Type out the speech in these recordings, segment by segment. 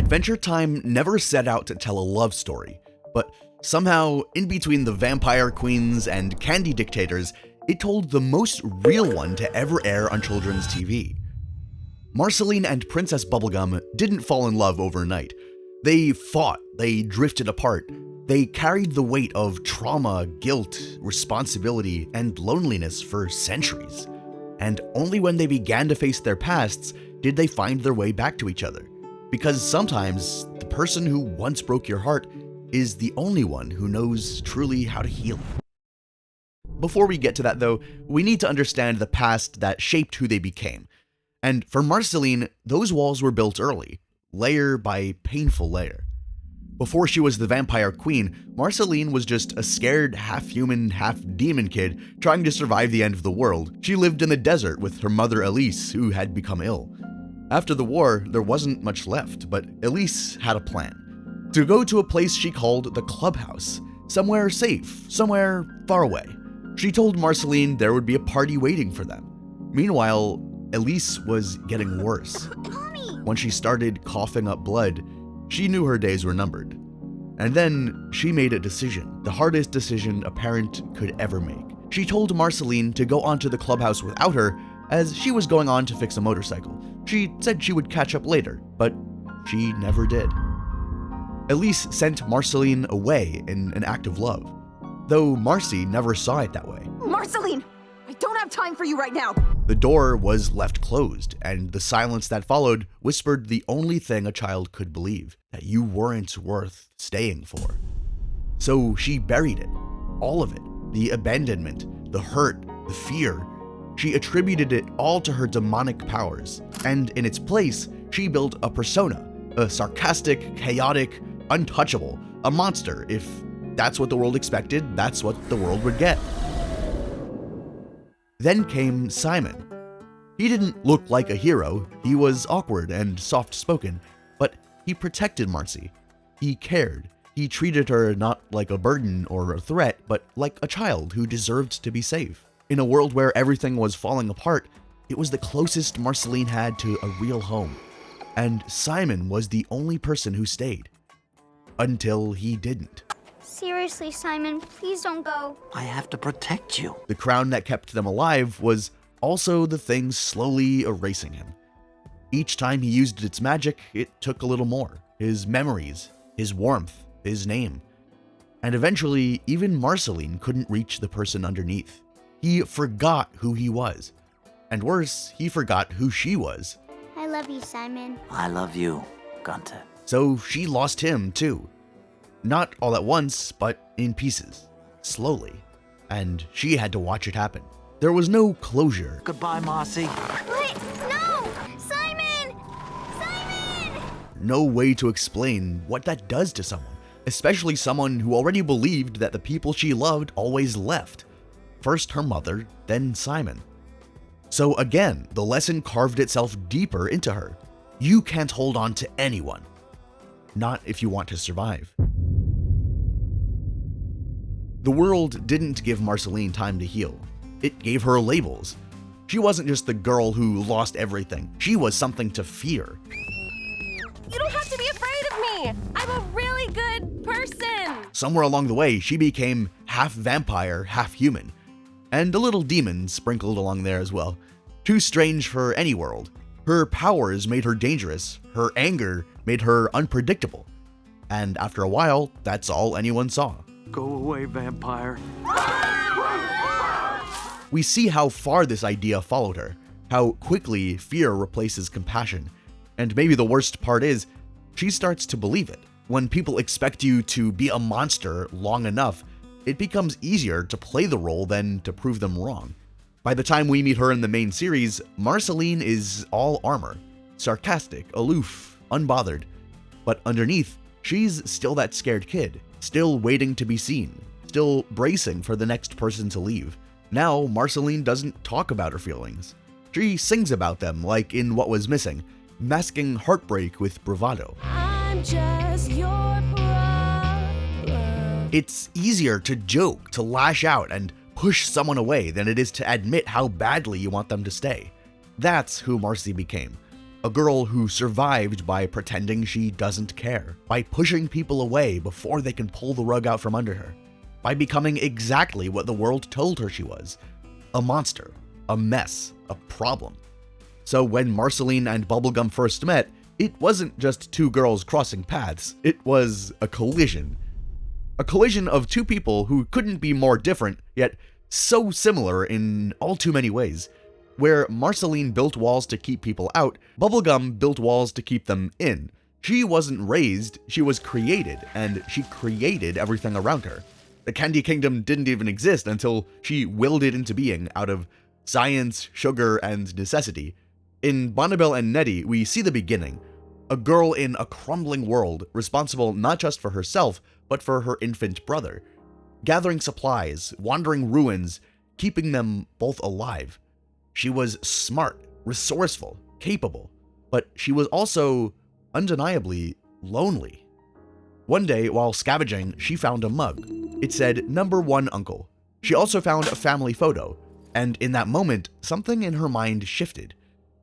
Adventure Time never set out to tell a love story, but somehow, in between the vampire queens and candy dictators, it told the most real one to ever air on children's TV. Marceline and Princess Bubblegum didn't fall in love overnight. They fought, they drifted apart, they carried the weight of trauma, guilt, responsibility, and loneliness for centuries. And only when they began to face their pasts did they find their way back to each other. Because sometimes, the person who once broke your heart is the only one who knows truly how to heal. Before we get to that though, we need to understand the past that shaped who they became. And for Marceline, those walls were built early, layer by painful layer. Before she was the vampire queen, Marceline was just a scared, half-human, half-demon kid trying to survive the end of the world. She lived in the desert with her mother Elise, who had become ill. After the war, there wasn't much left, but Elise had a plan. To go to a place she called the clubhouse, somewhere safe, somewhere far away. She told Marceline there would be a party waiting for them. Meanwhile, Elise was getting worse. When she started coughing up blood, she knew her days were numbered. And then she made a decision, the hardest decision a parent could ever make. She told Marceline to go onto the clubhouse without her, as she was going on to fix a motorcycle. She said she would catch up later, but she never did. Elise sent Marceline away in an act of love, though Marcy never saw it that way. Marceline, I don't have time for you right now. The door was left closed, and the silence that followed whispered the only thing a child could believe, that you weren't worth staying for. So she buried it, all of it, the abandonment, the hurt, the fear. She attributed it all to her demonic powers, and in its place, she built a persona, a sarcastic, chaotic, untouchable, a monster. If that's what the world expected, that's what the world would get. Then came Simon. He didn't look like a hero, he was awkward and soft-spoken, but he protected Marcy. He cared. He treated her not like a burden or a threat, but like a child who deserved to be safe. In a world where everything was falling apart, it was the closest Marceline had to a real home. And Simon was the only person who stayed. Until he didn't. Seriously, Simon, please don't go. I have to protect you. The crown that kept them alive was also the thing slowly erasing him. Each time he used its magic, it took a little more. His memories, his warmth, his name. And eventually, even Marceline couldn't reach the person underneath. He forgot who he was. And worse, he forgot who she was. I love you, Simon. I love you, Gunther. So she lost him too. Not all at once, but in pieces, slowly. And she had to watch it happen. There was no closure. Goodbye, Marcy. Wait, no! Simon! Simon! No way to explain what that does to someone, especially someone who already believed that the people she loved always left. First her mother, then Simon. So again, the lesson carved itself deeper into her. You can't hold on to anyone. Not if you want to survive. The world didn't give Marceline time to heal. It gave her labels. She wasn't just the girl who lost everything. She was something to fear. You don't have to be afraid of me. I'm a really good person. Somewhere along the way, she became half vampire, half human. And a little demon sprinkled along there as well. Too strange for any world. Her powers made her dangerous. Her anger made her unpredictable. And after a while, that's all anyone saw. Go away, vampire. We see how far this idea followed her, how quickly fear replaces compassion. And maybe the worst part is, she starts to believe it. When people expect you to be a monster long enough, it becomes easier to play the role than to prove them wrong. By the time we meet her in the main series, Marceline is all armor, sarcastic, aloof, unbothered. But underneath, she's still that scared kid, still waiting to be seen, still bracing for the next person to leave. Now, Marceline doesn't talk about her feelings. She sings about them like in What Was Missing, masking heartbreak with bravado. I'm just your problem. It's easier to joke, to lash out, and push someone away than it is to admit how badly you want them to stay. That's who Marcy became. A girl who survived by pretending she doesn't care, by pushing people away before they can pull the rug out from under her, by becoming exactly what the world told her she was: a monster, a mess, a problem. So when Marceline and Bubblegum first met, it wasn't just two girls crossing paths, it was a collision. A collision of two people who couldn't be more different, yet so similar in all too many ways. Where Marceline built walls to keep people out, Bubblegum built walls to keep them in. She wasn't raised, she was created, and she created everything around her. The Candy Kingdom didn't even exist until she willed it into being out of science, sugar, and necessity. In Bonnibel and Nettie, we see the beginning. A girl in a crumbling world, responsible not just for herself, but for her infant brother. Gathering supplies, wandering ruins, keeping them both alive. She was smart, resourceful, capable, but she was also undeniably lonely. One day, while scavenging, she found a mug. It said, "Number 1 Uncle." She also found a family photo, and in that moment, something in her mind shifted.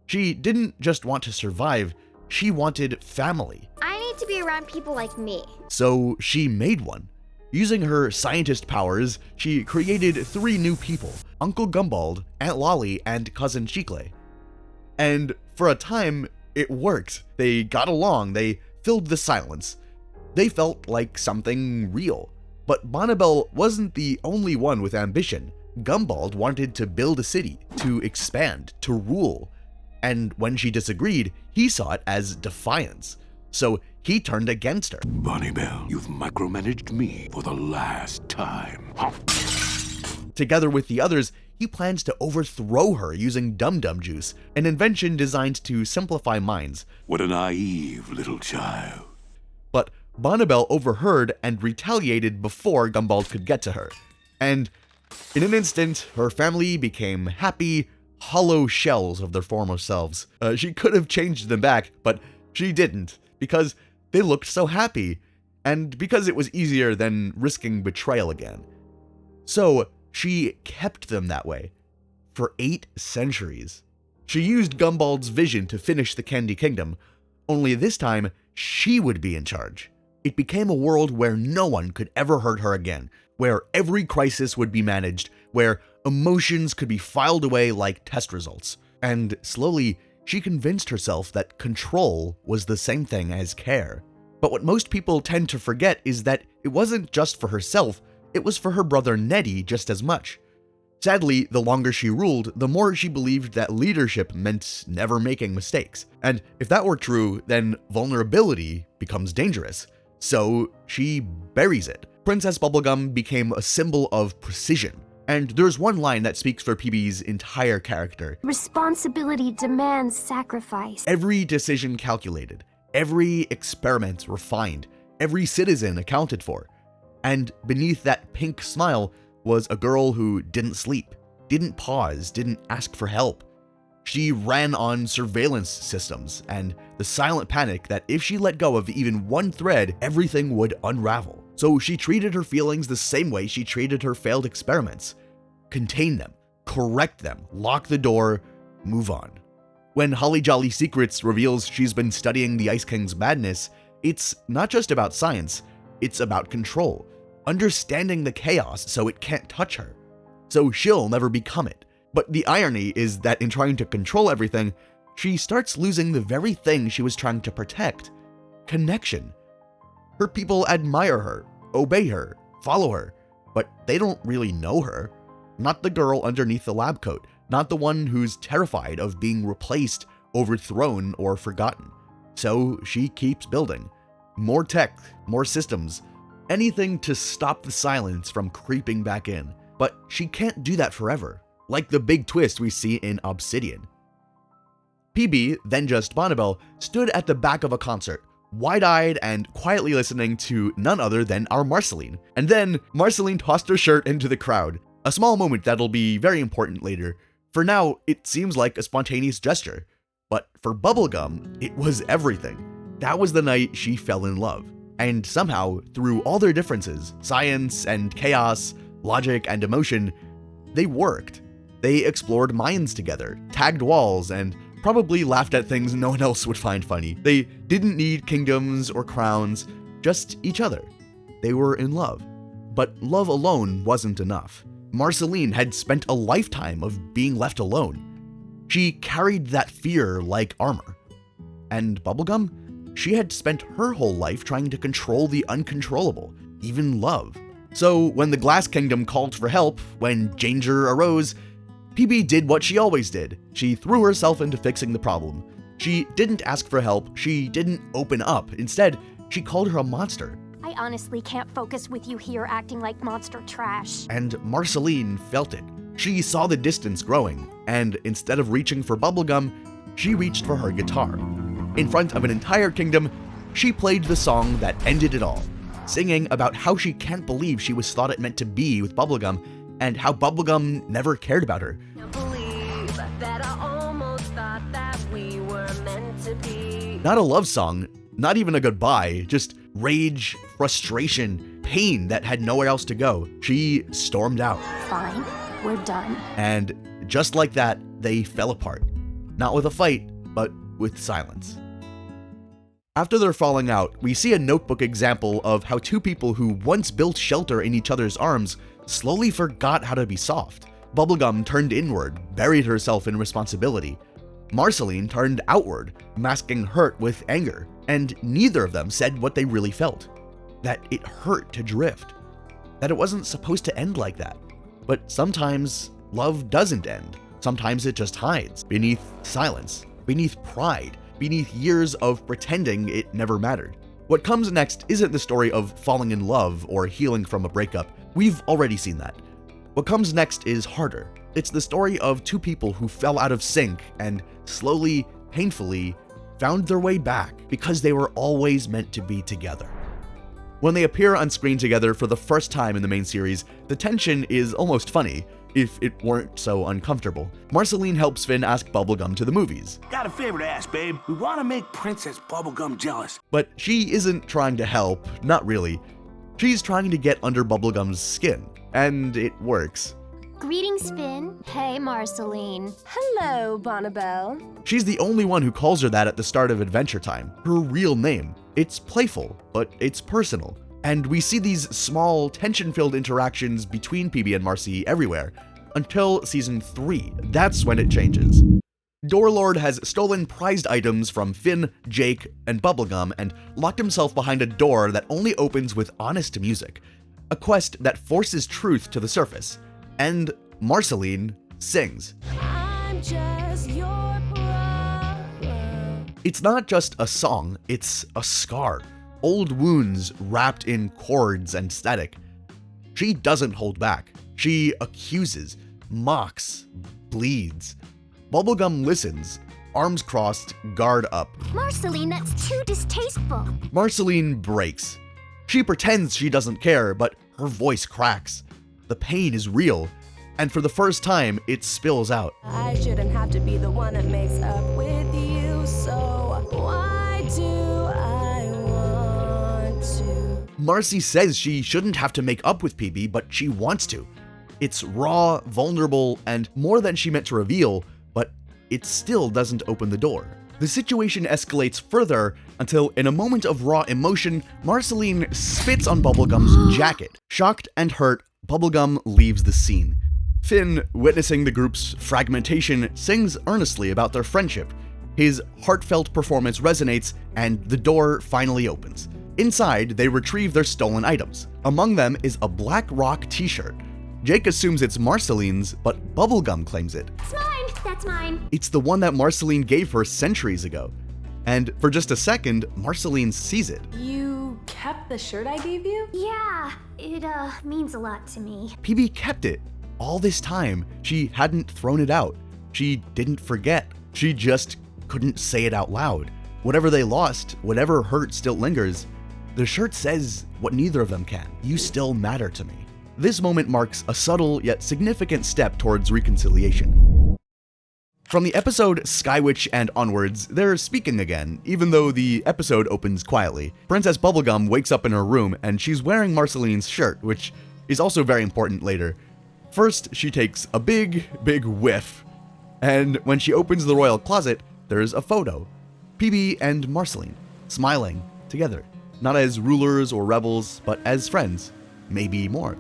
She didn't just want to survive, she wanted family. I need to be around people like me. So she made one. Using her scientist powers, she created 3 new people: Uncle Gumbald, Aunt Lolly, and Cousin Chicle. And for a time, it worked. They got along, they filled the silence. They felt like something real. But Bonnibel wasn't the only one with ambition. Gumbald wanted to build a city, to expand, to rule. And when she disagreed, he saw it as defiance. So he turned against her. Bonnibel, you've micromanaged me for the last time. Together with the others, he plans to overthrow her using Dum-Dum Juice, an invention designed to simplify minds. What a naive little child. But Bonnibel overheard and retaliated before Gumbald could get to her. And in an instant, her family became happy, hollow shells of their former selves. She could have changed them back, but she didn't, because they looked so happy, and because it was easier than risking betrayal again. So she kept them that way for 8 centuries. She used Gumbald's vision to finish the Candy Kingdom, only this time she would be in charge. It became a world where no one could ever hurt her again, where every crisis would be managed, where emotions could be filed away like test results. And slowly, she convinced herself that control was the same thing as care. But what most people tend to forget is that it wasn't just for herself, it was for her brother Nettie just as much. Sadly, the longer she ruled, the more she believed that leadership meant never making mistakes. And if that were true, then vulnerability becomes dangerous. So she buries it. Princess Bubblegum became a symbol of precision. And there's one line that speaks for PB's entire character. Responsibility demands sacrifice. Every decision calculated, every experiment refined, every citizen accounted for. And beneath that pink smile was a girl who didn't sleep, didn't pause, didn't ask for help. She ran on surveillance systems and the silent panic that if she let go of even one thread, everything would unravel. So she treated her feelings the same way she treated her failed experiments. Contain them, correct them, lock the door, move on. When Holly Jolly Secrets reveals she's been studying the Ice King's madness, it's not just about science, it's about control, understanding the chaos so it can't touch her. So she'll never become it. But the irony is that in trying to control everything, she starts losing the very thing she was trying to protect: connection. Her people admire her, obey her, follow her, but they don't really know her. Not the girl underneath the lab coat, not the one who's terrified of being replaced, overthrown, or forgotten. So she keeps building. More tech, more systems, anything to stop the silence from creeping back in. But she can't do that forever, like the big twist we see in Obsidian. PB, then just Bonnibel, stood at the back of a concert, wide-eyed and quietly listening to none other than our Marceline. And then Marceline tossed her shirt into the crowd, a small moment that'll be very important later. For now, it seems like a spontaneous gesture, but for Bubblegum, it was everything. That was the night she fell in love. And somehow, through all their differences, science and chaos, logic and emotion, they worked. They explored mines together, tagged walls, and probably laughed at things no one else would find funny. They didn't need kingdoms or crowns, just each other. They were in love. But love alone wasn't enough. Marceline had spent a lifetime of being left alone. She carried that fear like armor. And Bubblegum? She had spent her whole life trying to control the uncontrollable, even love. So when the Glass Kingdom called for help, when danger arose, PB did what she always did. She threw herself into fixing the problem. She didn't ask for help, she didn't open up. Instead, she called her a monster. I honestly can't focus with you here acting like monster trash. And Marceline felt it. She saw the distance growing, and instead of reaching for Bubblegum, she reached for her guitar. In front of an entire kingdom, she played the song that ended it all, singing about how she can't believe she was thought it meant to be with Bubblegum, and how Bubblegum never cared about her. Not a love song, not even a goodbye, just rage, frustration, pain that had nowhere else to go. She stormed out. Fine, we're done. And just like that, they fell apart. Not with a fight, but with silence. After their falling out, we see a notebook example of how two people who once built shelter in each other's arms slowly forgot how to be soft. Bubblegum turned inward, buried herself in responsibility. Marceline turned outward, masking hurt with anger, and neither of them said what they really felt. That it hurt to drift. That it wasn't supposed to end like that. But sometimes love doesn't end. Sometimes it just hides beneath silence, beneath pride, beneath years of pretending it never mattered. What comes next isn't the story of falling in love or healing from a breakup. We've already seen that. What comes next is harder. It's the story of two people who fell out of sync and slowly, painfully, found their way back because they were always meant to be together. When they appear on screen together for the first time in the main series, the tension is almost funny, if it weren't so uncomfortable. Marceline helps Finn ask Bubblegum to the movies. Got a favor to ask, babe. We want to make Princess Bubblegum jealous. But she isn't trying to help, not really. She's trying to get under Bubblegum's skin, and it works. Greetings, Finn. Hey, Marceline. Hello, Bonnabelle. She's the only one who calls her that at the start of Adventure Time, her real name. It's playful, but it's personal. And we see these small, tension-filled interactions between PB and Marcy everywhere, until Season 3. That's when it changes. Doorlord has stolen prized items from Finn, Jake, and Bubblegum and locked himself behind a door that only opens with honest music, a quest that forces truth to the surface. And Marceline sings. I'm just your problem. It's not just a song, it's a scar. Old wounds wrapped in chords and static. She doesn't hold back. She accuses, mocks, bleeds. Bubblegum listens, arms crossed, guard up. Marceline, that's too distasteful. Marceline breaks. She pretends she doesn't care, but her voice cracks. The pain is real, and for the first time, it spills out. I shouldn't have to be the one that makes up with you, so why do I want to? Marcy says she shouldn't have to make up with PB, but she wants to. It's raw, vulnerable, and more than she meant to reveal, but it still doesn't open the door. The situation escalates further until, in a moment of raw emotion, Marceline spits on Bubblegum's jacket. Shocked and hurt, Bubblegum leaves the scene. Finn, witnessing the group's fragmentation, sings earnestly about their friendship. His heartfelt performance resonates, and the door finally opens. Inside, they retrieve their stolen items. Among them is a Black Rock t-shirt. Jake assumes it's Marceline's, but Bubblegum claims it. It's mine. That's mine. It's the one that Marceline gave her centuries ago. And for just a second, Marceline sees it. You kept the shirt I gave you? Yeah, it means a lot to me. PB kept it. All this time, she hadn't thrown it out. She didn't forget. She just couldn't say it out loud. Whatever they lost, whatever hurt still lingers, the shirt says what neither of them can. You still matter to me. This moment marks a subtle yet significant step towards reconciliation. From the episode Skywitch and onwards, they're speaking again, even though the episode opens quietly. Princess Bubblegum wakes up in her room and she's wearing Marceline's shirt, which is also very important later. First, she takes a big whiff, And when she opens the royal closet, there's a photo. PB and Marceline, smiling together. Not as rulers or rebels, but as friends. Maybe more.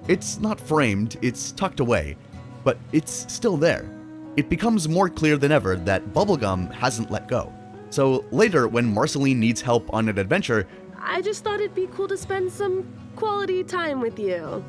It's not framed, it's tucked away, but it's still there. It becomes more clear than ever that Bubblegum hasn't let go. So later, when Marceline needs help on an adventure, I just thought it'd be cool to spend some quality time with you.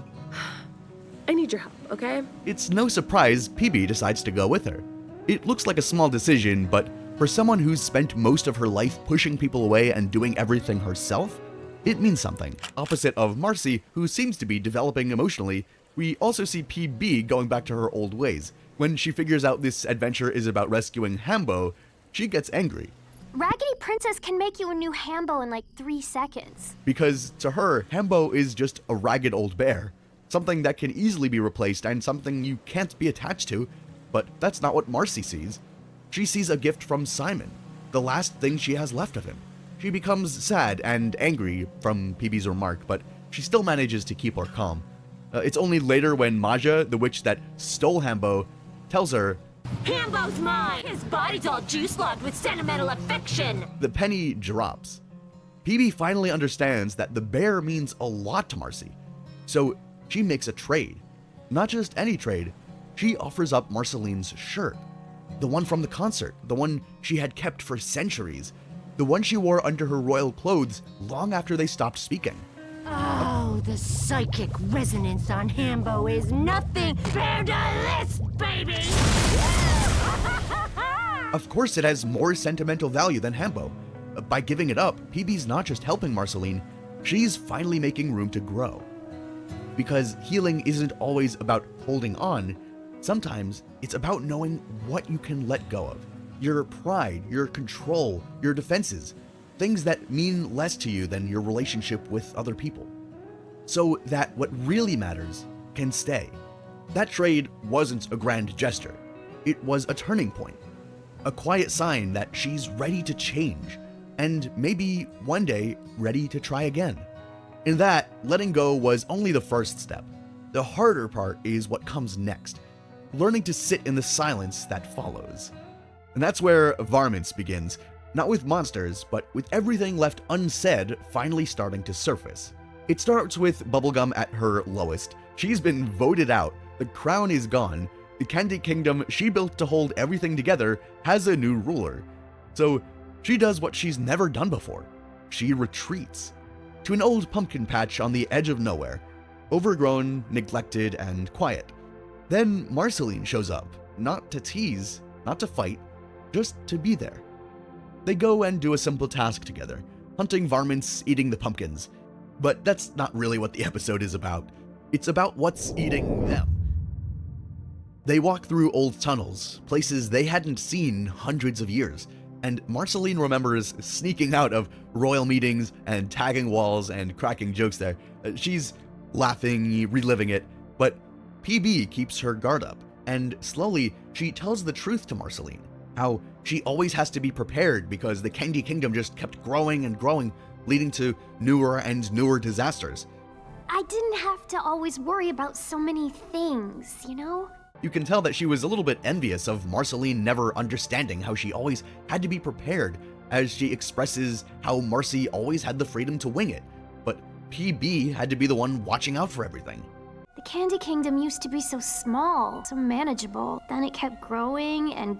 I need your help, okay? it's no surprise PB decides to go with her. It looks like a small decision, but for someone who's spent most of her life pushing people away and doing everything herself, it means something. Opposite of Marcy, who seems to be developing emotionally, we also see PB going back to her old ways. When she figures out this adventure is about rescuing Hambo, she gets angry. Raggedy Princess can make you a new Hambo in like 3 seconds. Because to her, Hambo is just a ragged old bear. Something that can easily be replaced and something you can't be attached to. But that's not what Marcy sees. She sees a gift from Simon, the last thing she has left of him. She becomes sad and angry from PB's remark, but she still manages to keep her calm. It's only later when Maja, the witch that stole Hambo, tells her, Hambo's mine! His body's all juice-locked with sentimental affection! the penny drops. PB finally understands that the bear means a lot to Marcy. So she makes a trade. Not just any trade, she offers up Marceline's shirt. The one from the concert, the one she had kept for centuries, the one she wore under her royal clothes long after they stopped speaking. Oh, the psychic resonance on Hambo is nothing compared to this, baby! Of course it has more sentimental value than Hambo. By giving it up, PB's not just helping Marceline, she's finally making room to grow. Because healing isn't always about holding on, sometimes it's about knowing what you can let go of. Your pride, your control, your defenses, things that mean less to you than your relationship with other people. So that what really matters can stay. That trade wasn't a grand gesture. It was a turning point. A quiet sign that she's ready to change, and maybe one day ready to try again. In that, letting go was only the first step. The harder part is what comes next, learning to sit in the silence that follows. And that's where Varmints begins, not with monsters, but with everything left unsaid finally starting to surface. It starts with Bubblegum at her lowest. She's been voted out, the crown is gone, the Candy Kingdom she built to hold everything together has a new ruler. So she does what she's never done before. She retreats to an old pumpkin patch on the edge of nowhere, overgrown, neglected, and quiet. Then Marceline shows up, not to tease, not to fight, just to be there. They go and do a simple task together, hunting varmints, eating the pumpkins. But that's not really what the episode is about. It's about what's eating them. They walk through old tunnels, places they hadn't seen hundreds of years, and Marceline remembers sneaking out of royal meetings and tagging walls and cracking jokes there. She's laughing, reliving it, but PB keeps her guard up, and slowly she tells the truth to Marceline, how she always has to be prepared because the Candy Kingdom just kept growing and growing, leading to newer and newer disasters. I didn't have to always worry about so many things, you know? You can tell that she was a little bit envious of Marceline never understanding how she always had to be prepared, as she expresses how Marcy always had the freedom to wing it, but PB had to be the one watching out for everything. The Candy Kingdom used to be so small, so manageable. Then it kept growing, and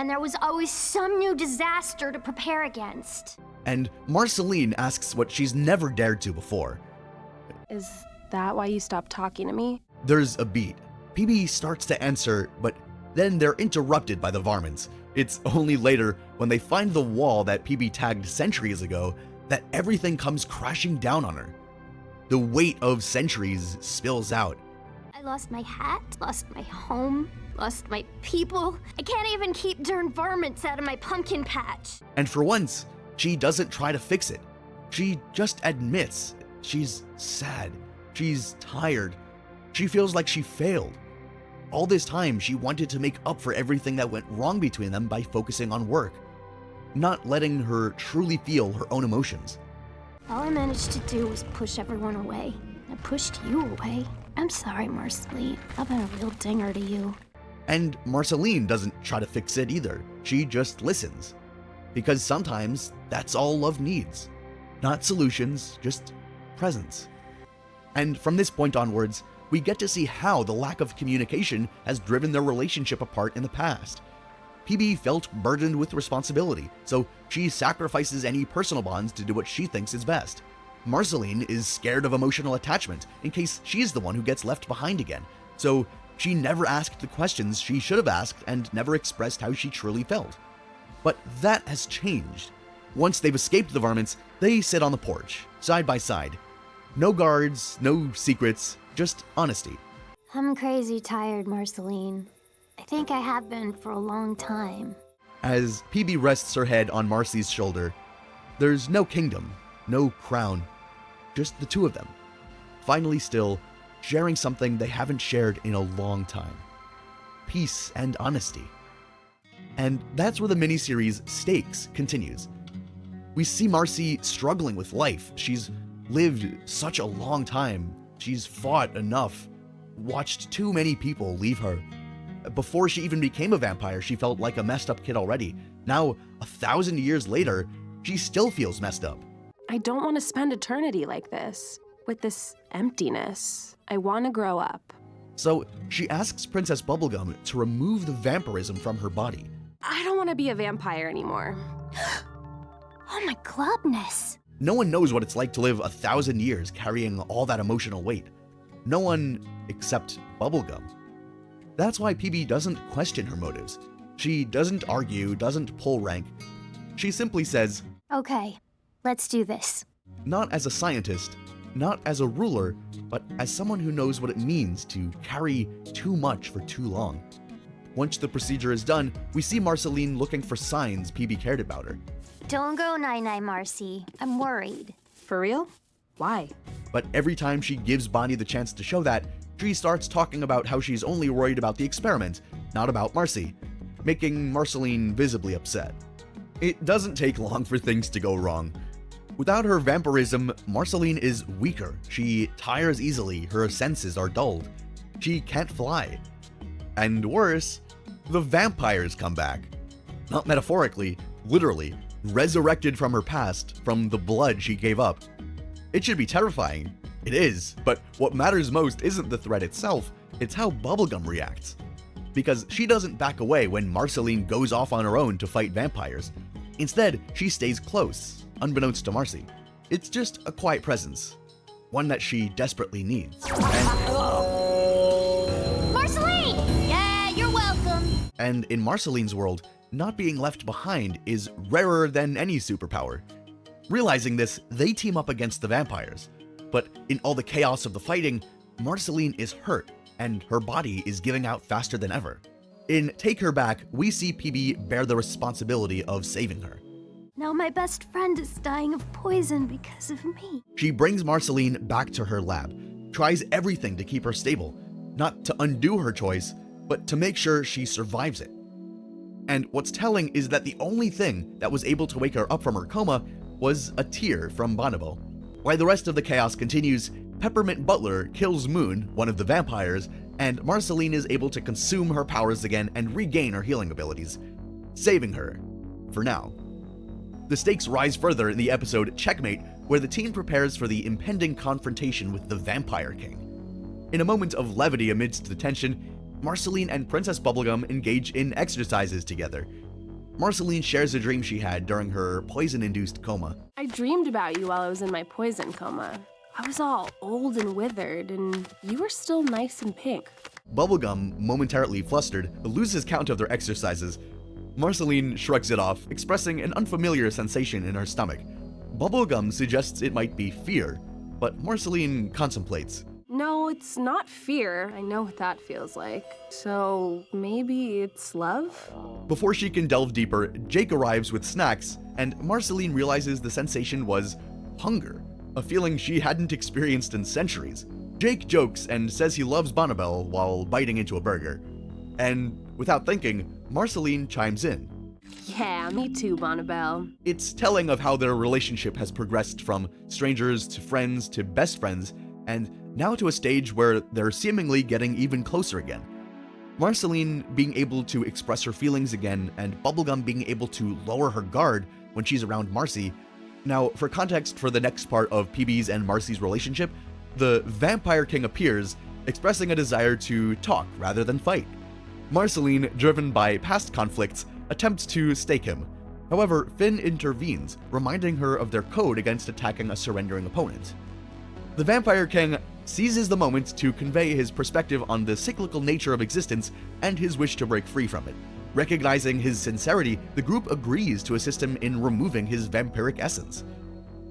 there was always some new disaster to prepare against. And Marceline asks what she's never dared to before. Is that why you stopped talking to me? There's a beat. PB starts to answer, but then they're interrupted by the varmints. It's only later, when they find the wall that PB tagged centuries ago, that everything comes crashing down on her. The weight of centuries spills out. I lost my hat, lost my home, lost my people. I can't even keep darn varmints out of my pumpkin patch. And for once, she doesn't try to fix it. She just admits she's sad. She's tired. She feels like she failed. All this time, she wanted to make up for everything that went wrong between them by focusing on work, not letting her truly feel her own emotions. All I managed to do was push everyone away. I pushed you away. I'm sorry, Marceline. I've been a real dinger to you. And Marceline doesn't try to fix it either. She just listens. Because sometimes that's all love needs. Not solutions, just presence. And from this point onwards, we get to see how the lack of communication has driven their relationship apart in the past. PB felt burdened with responsibility, so she sacrifices any personal bonds to do what she thinks is best. Marceline is scared of emotional attachment in case she's the one who gets left behind again, so she never asked the questions she should have asked and never expressed how she truly felt. But that has changed. Once they've escaped the varmints, they sit on the porch, side by side. No guards, no secrets, just honesty. I'm crazy tired, Marceline. I think I have been for a long time. As PB rests her head on Marcy's shoulder, there's no kingdom, no crown, just the two of them, finally still, sharing something they haven't shared in a long time. Peace and honesty. And that's where the miniseries Stakes continues. We see Marcy struggling with life. She's lived such a long time. She's fought enough, watched too many people leave her. Before she even became a vampire, she felt like a messed up kid already. Now, 1,000 years later, she still feels messed up. I don't want to spend eternity like this, with this emptiness. I want to grow up. So she asks Princess Bubblegum to remove the vampirism from her body. I don't want to be a vampire anymore. Oh my glubness. No one knows what it's like to live 1,000 years carrying all that emotional weight. No one except Bubblegum. That's why PB doesn't question her motives. She doesn't argue, doesn't pull rank. She simply says, Okay, let's do this. not as a scientist, not as a ruler, but as someone who knows what it means to carry too much for too long. Once the procedure is done, we see Marceline looking for signs PB cared about her. Don't go night-night, Marcy. I'm worried. For real? Why? But every time she gives Bonnie the chance to show that, she starts talking about how she's only worried about the experiment, not about Marcy, making Marceline visibly upset. It doesn't take long for things to go wrong. Without her vampirism, Marceline is weaker. She tires easily, her senses are dulled. She can't fly. And worse, the vampires come back. Not metaphorically, literally, resurrected from her past, from the blood she gave up. It should be terrifying. It is, but what matters most isn't the threat itself, it's how Bubblegum reacts. Because she doesn't back away when Marceline goes off on her own to fight vampires. Instead, she stays close, unbeknownst to Marcy. It's just a quiet presence, one that she desperately needs. Marceline! Yeah, you're welcome. And in Marceline's world, not being left behind is rarer than any superpower. Realizing this, they team up against the vampires. But in all the chaos of the fighting, Marceline is hurt, and her body is giving out faster than ever. In Take Her Back, we see PB bear the responsibility of saving her. Now my best friend is dying of poison because of me. She brings Marceline back to her lab, tries everything to keep her stable, not to undo her choice, but to make sure she survives it. And what's telling is that the only thing that was able to wake her up from her coma was a tear from Bonobo. While the rest of the chaos continues, Peppermint Butler kills Moon, one of the vampires, and Marceline is able to consume her powers again and regain her healing abilities, saving her, for now. The stakes rise further in the episode Checkmate, where the team prepares for the impending confrontation with the Vampire King. In a moment of levity amidst the tension, Marceline and Princess Bubblegum engage in exercises together. Marceline shares a dream she had during her poison-induced coma. I dreamed about you while I was in my poison coma. I was all old and withered, and you were still nice and pink. Bubblegum, momentarily flustered, loses count of their exercises. Marceline shrugs it off, expressing an unfamiliar sensation in her stomach. Bubblegum suggests it might be fear, but Marceline contemplates. No, it's not fear. I know what that feels like. So maybe it's love? Before she can delve deeper, Jake arrives with snacks, and Marceline realizes the sensation was hunger, a feeling she hadn't experienced in centuries. Jake jokes and says he loves Bonnabelle while biting into a burger. And without thinking, Marceline chimes in. Yeah, me too, Bonnabelle. It's telling of how their relationship has progressed from strangers to friends to best friends, and now to a stage where they're seemingly getting even closer again. Marceline being able to express her feelings again, and Bubblegum being able to lower her guard when she's around Marcy. Now, for context for the next part of PB's and Marcy's relationship, the Vampire King appears, expressing a desire to talk rather than fight. Marceline, driven by past conflicts, attempts to stake him. However, Finn intervenes, reminding her of their code against attacking a surrendering opponent. The Vampire King seizes the moment to convey his perspective on the cyclical nature of existence and his wish to break free from it. Recognizing his sincerity, the group agrees to assist him in removing his vampiric essence.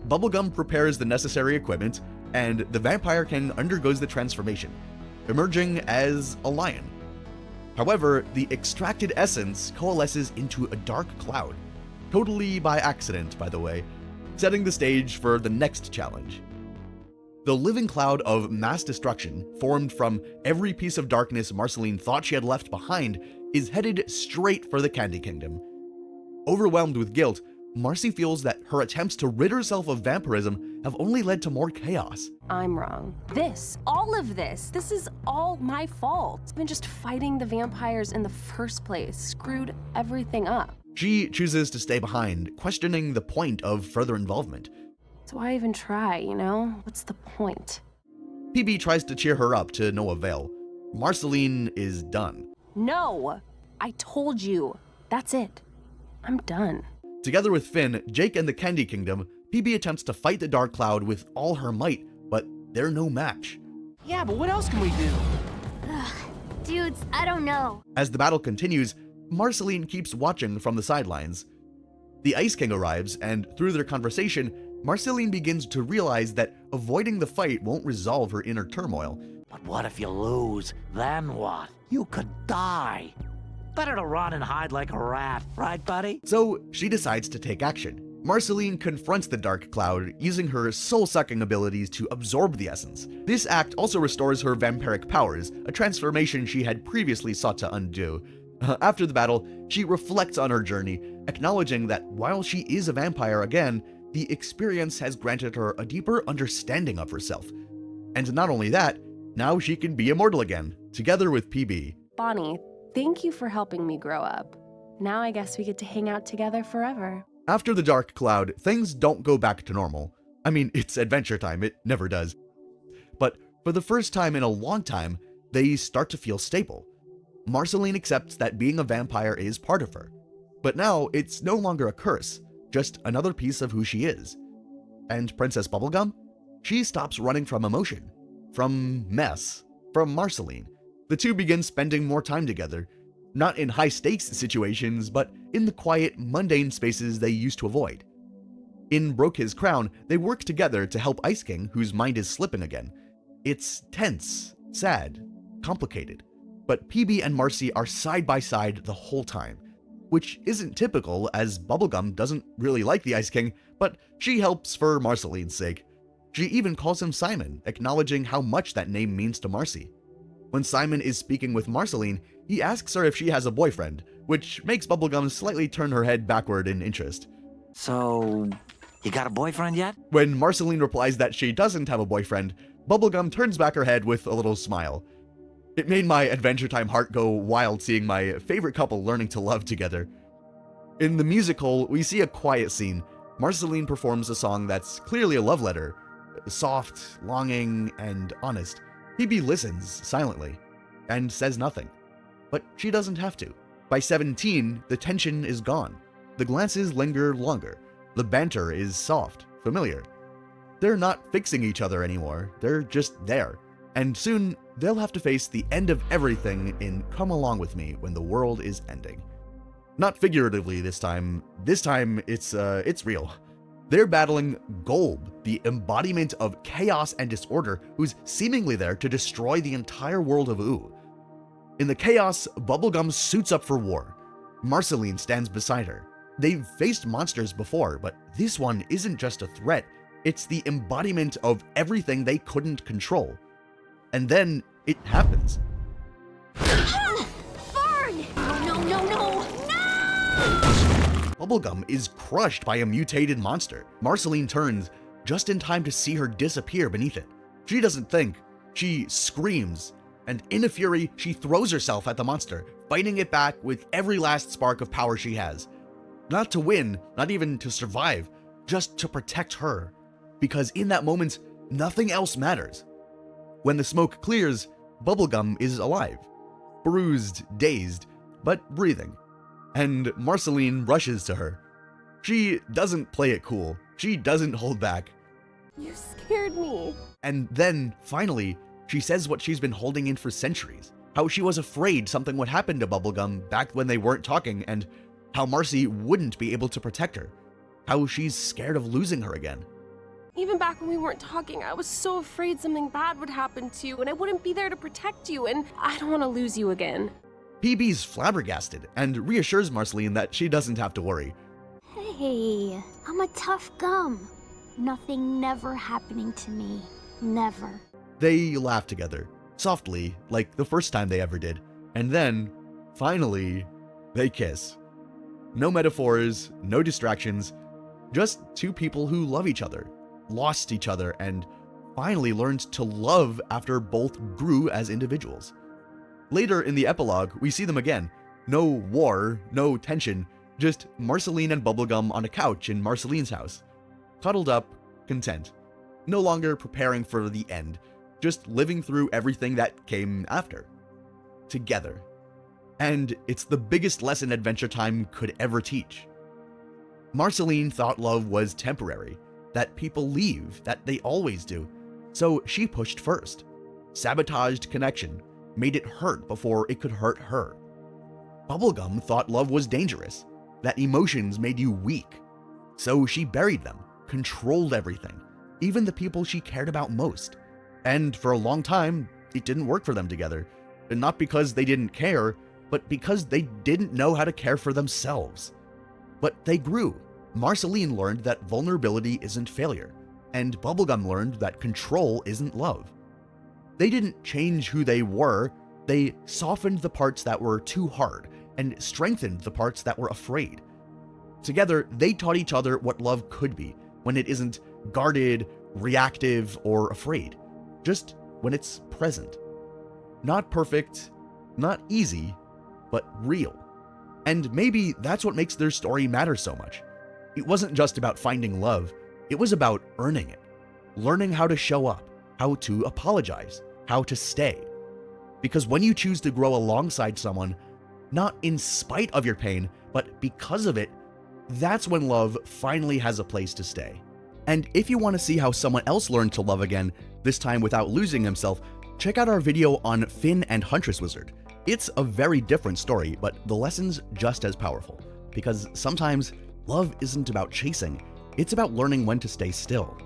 Bubblegum prepares the necessary equipment, and the Vampire King undergoes the transformation, emerging as a lion. However, the extracted essence coalesces into a dark cloud, totally by accident, by the way, setting the stage for the next challenge. The living cloud of mass destruction, formed from every piece of darkness Marceline thought she had left behind, is headed straight for the Candy Kingdom. Overwhelmed with guilt, Marcy feels that her attempts to rid herself of vampirism have only led to more chaos. I'm wrong. All of this is all my fault. Even just fighting the vampires in the first place screwed everything up. She chooses to stay behind, questioning the point of further involvement. So why even try, you know? What's the point? PB tries to cheer her up to no avail. Marceline is done. No! I told you. That's it. I'm done. Together with Finn, Jake, and the Candy Kingdom, PB attempts to fight the Dark Cloud with all her might, but they're no match. Yeah, but what else can we do? Dudes, I don't know. As the battle continues, Marceline keeps watching from the sidelines. The Ice King arrives, and through their conversation, Marceline begins to realize that avoiding the fight won't resolve her inner turmoil. But what if you lose? Then what? You could die. Better to run and hide like a rat, right, buddy? So she decides to take action. Marceline confronts the Dark Cloud, using her soul-sucking abilities to absorb the essence. This act also restores her vampiric powers, a transformation she had previously sought to undo. After the battle, she reflects on her journey, acknowledging that while she is a vampire again, the experience has granted her a deeper understanding of herself. And not only that, now she can be immortal again, together with PB. Bonnie, thank you for helping me grow up. Now I guess we get to hang out together forever. After the Dark Cloud, things don't go back to normal. I mean, it's adventure time, it never does. But for the first time in a long time, they start to feel stable. Marceline accepts that being a vampire is part of her. But now, it's no longer a curse, just another piece of who she is. And Princess Bubblegum? She stops running from emotion, from mess, from Marceline. The two begin spending more time together, not in high-stakes situations, but in the quiet, mundane spaces they used to avoid. In Broke His Crown, they work together to help Ice King, whose mind is slipping again. It's tense, sad, complicated, but PB and Marcy are side by side the whole time, which isn't typical as Bubblegum doesn't really like the Ice King, but she helps for Marceline's sake. She even calls him Simon, acknowledging how much that name means to Marcy. When Simon is speaking with Marceline, he asks her if she has a boyfriend, which makes Bubblegum slightly turn her head backward in interest. So, you got a boyfriend yet? When Marceline replies that she doesn't have a boyfriend, Bubblegum turns back her head with a little smile. It made my Adventure Time heart go wild seeing my favorite couple learning to love together. In the musical, we see a quiet scene. Marceline performs a song that's clearly a love letter, soft, longing, and honest. PB listens silently and says nothing, but she doesn't have to. By 17, the tension is gone. The glances linger longer. The banter is soft, familiar. They're not fixing each other anymore, they're just there. And soon, they'll have to face the end of everything in Come Along With Me When the World is Ending. Not figuratively this time it's real. They're battling Golb, the embodiment of chaos and disorder, who's seemingly there to destroy the entire world of Ooh. In the chaos, Bubblegum suits up for war. Marceline stands beside her. They've faced monsters before, but this one isn't just a threat, it's the embodiment of everything they couldn't control. And then it happens. Burn! No! Bubblegum is crushed by a mutated monster. Marceline turns just in time to see her disappear beneath it. She doesn't think, she screams, and in a fury, she throws herself at the monster, fighting it back with every last spark of power she has. Not to win, not even to survive, just to protect her. Because in that moment, nothing else matters. When the smoke clears, Bubblegum is alive. Bruised, dazed, but breathing. And Marceline rushes to her. She doesn't play it cool. She doesn't hold back. You scared me. And then, finally, she says what she's been holding in for centuries. How she was afraid something would happen to Bubblegum back when they weren't talking, and how Marcy wouldn't be able to protect her. How she's scared of losing her again. Even back when we weren't talking, I was so afraid something bad would happen to you and I wouldn't be there to protect you, and I don't want to lose you again. PB's flabbergasted and reassures Marceline that she doesn't have to worry. Hey, I'm a tough gum. Nothing never happening to me. Never. They laugh together, softly, like the first time they ever did. And then, finally, they kiss. No metaphors, no distractions, just two people who love each other, lost each other, and finally learned to love after both grew as individuals. Later in the epilogue, we see them again. No war, no tension, just Marceline and Bubblegum on a couch in Marceline's house. Cuddled up, content. No longer preparing for the end, just living through everything that came after. Together. And it's the biggest lesson Adventure Time could ever teach. Marceline thought love was temporary, that people leave, that they always do. So she pushed first. Sabotaged connection, made it hurt before it could hurt her. Bubblegum thought love was dangerous, that emotions made you weak. So she buried them, controlled everything, even the people she cared about most. And for a long time, it didn't work for them together. And not because they didn't care, but because they didn't know how to care for themselves. But they grew. Marceline learned that vulnerability isn't failure, and Bubblegum learned that control isn't love. They didn't change who they were, they softened the parts that were too hard and strengthened the parts that were afraid. Together, they taught each other what love could be when it isn't guarded, reactive, or afraid, just when it's present. Not perfect, not easy, but real. And maybe that's what makes their story matter so much. It wasn't just about finding love, it was about earning it, learning how to show up, how to apologize, how to stay. Because when you choose to grow alongside someone, not in spite of your pain, but because of it, that's when love finally has a place to stay. And if you want to see how someone else learned to love again, this time without losing himself, check out our video on Finn and Huntress Wizard. It's a very different story, but the lesson's just as powerful. Because sometimes, love isn't about chasing, it's about learning when to stay still.